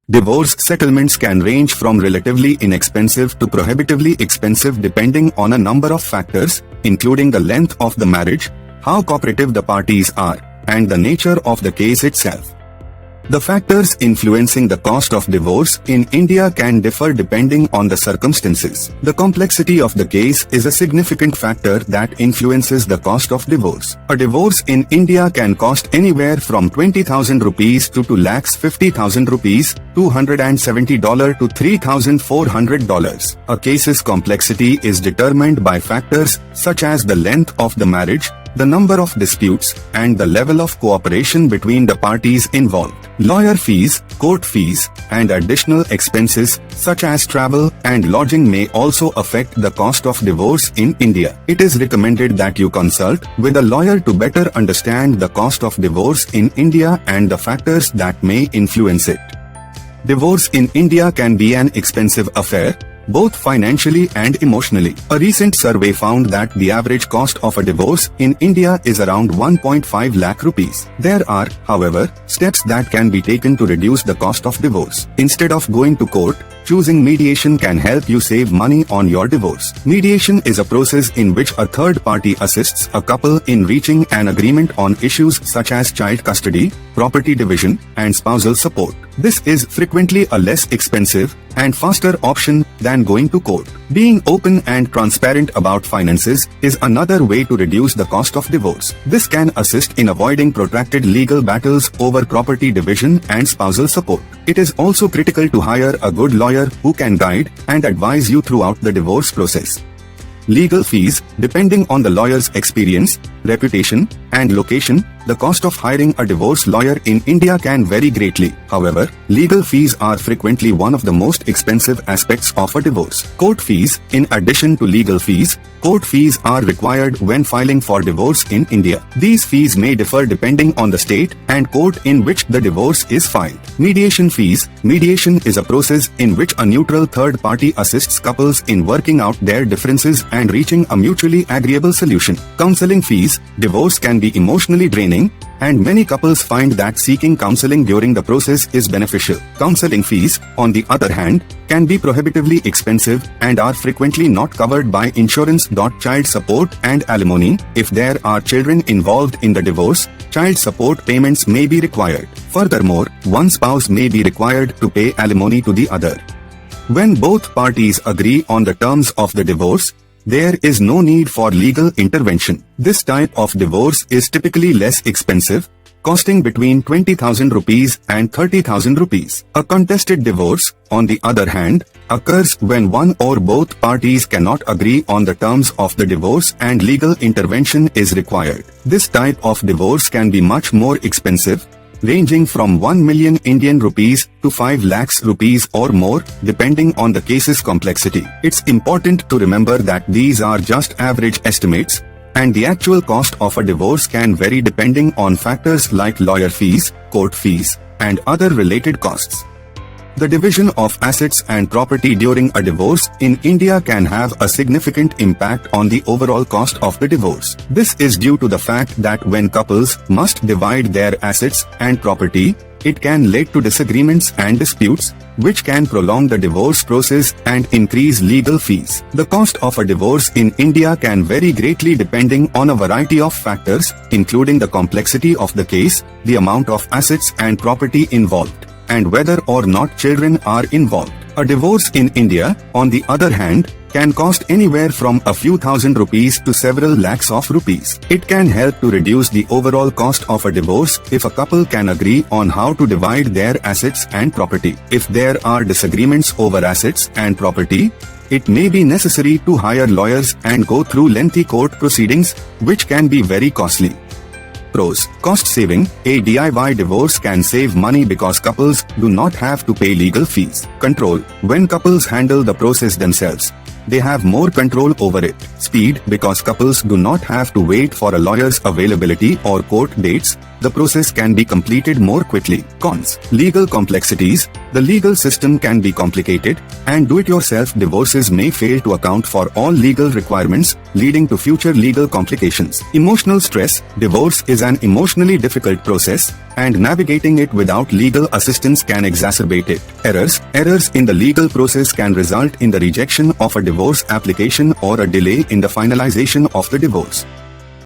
Divorce settlements can range from relatively inexpensive to prohibitively expensive depending on a number of factors, including the length of the marriage, how cooperative the parties are, and the nature of the case itself. The factors influencing the cost of divorce in India can differ depending on the circumstances. The complexity of the case is a significant factor that influences the cost of divorce. A divorce in India can cost anywhere from 20,000 rupees to 2,50,000 rupees, $270 to $3,400. A case's complexity is determined by factors such as the length of the marriage, the number of disputes, and the level of cooperation between the parties involved. Lawyer fees, court fees, and additional expenses such as travel and lodging may also affect the cost of divorce in India. It is recommended that you consult with a lawyer to better understand the cost of divorce in India and the factors that may influence it. Divorce in India can be an expensive affair, both financially and emotionally. A recent survey found that the average cost of a divorce in India is around 1.5 lakh rupees. There are, however, steps that can be taken to reduce the cost of divorce. Instead of going to court, choosing mediation can help you save money on your divorce. Mediation is a process in which a third party assists a couple in reaching an agreement on issues such as child custody, property division, and spousal support. This is frequently a less expensive and faster option than going to court. Being open and transparent about finances is another way to reduce the cost of divorce. This can assist in avoiding protracted legal battles over property division and spousal support. It is also critical to hire a good lawyer who can guide and advise you throughout the divorce process. Legal fees, depending on the lawyer's experience, reputation, and location, the cost of hiring a divorce lawyer in India can vary greatly. However, legal fees are frequently one of the most expensive aspects of a divorce. Court fees, in addition to legal fees, court fees are required when filing for divorce in India. These fees may differ depending on the state and court in which the divorce is filed. Mediation fees. Mediation is a process in which a neutral third party assists couples in working out their differences and reaching a mutually agreeable solution. Counseling fees. Divorce can be emotionally draining, and many couples find that seeking counseling during the process is beneficial. Counseling fees, on the other hand, can be prohibitively expensive and are frequently not covered by insurance. Child support and alimony. If there are children involved in the divorce, child support payments may be required. Furthermore, one spouse may be required to pay alimony to the other. When both parties agree on the terms of the divorce, there is no need for legal intervention. This type of divorce is typically less expensive, costing between 20,000 rupees and 30,000 rupees. A contested divorce, on the other hand, occurs when one or both parties cannot agree on the terms of the divorce and legal intervention is required. This type of divorce can be much more expensive, ranging from 1 million Indian rupees to 5 lakhs rupees or more, depending on the case's complexity. It's important to remember that these are just average estimates, and the actual cost of a divorce can vary depending on factors like lawyer fees, court fees, and other related costs. The division of assets and property during a divorce in India can have a significant impact on the overall cost of the divorce. This is due to the fact that when couples must divide their assets and property, it can lead to disagreements and disputes, which can prolong the divorce process and increase legal fees. The cost of a divorce in India can vary greatly depending on a variety of factors, including the complexity of the case, the amount of assets and property involved, and whether or not children are involved. A divorce in India, on the other hand, can cost anywhere from a few thousand rupees to several lakhs of rupees. It can help to reduce the overall cost of a divorce if a couple can agree on how to divide their assets and property. If there are disagreements over assets and property, it may be necessary to hire lawyers and go through lengthy court proceedings, which can be very costly. Pros. Cost saving. A DIY divorce can save money because couples do not have to pay legal fees. Control. When couples handle the process themselves, they have more control over it. Speed. Because couples do not have to wait for a lawyer's availability or court dates, the process can be completed more quickly. Cons. Legal complexities. The legal system can be complicated, and do-it-yourself divorces may fail to account for all legal requirements, leading to future legal complications. Emotional stress. Divorce is an emotionally difficult process, and navigating it without legal assistance can exacerbate it. Errors. Errors in the legal process can result in the rejection of a divorce application or a delay in the finalization of the divorce.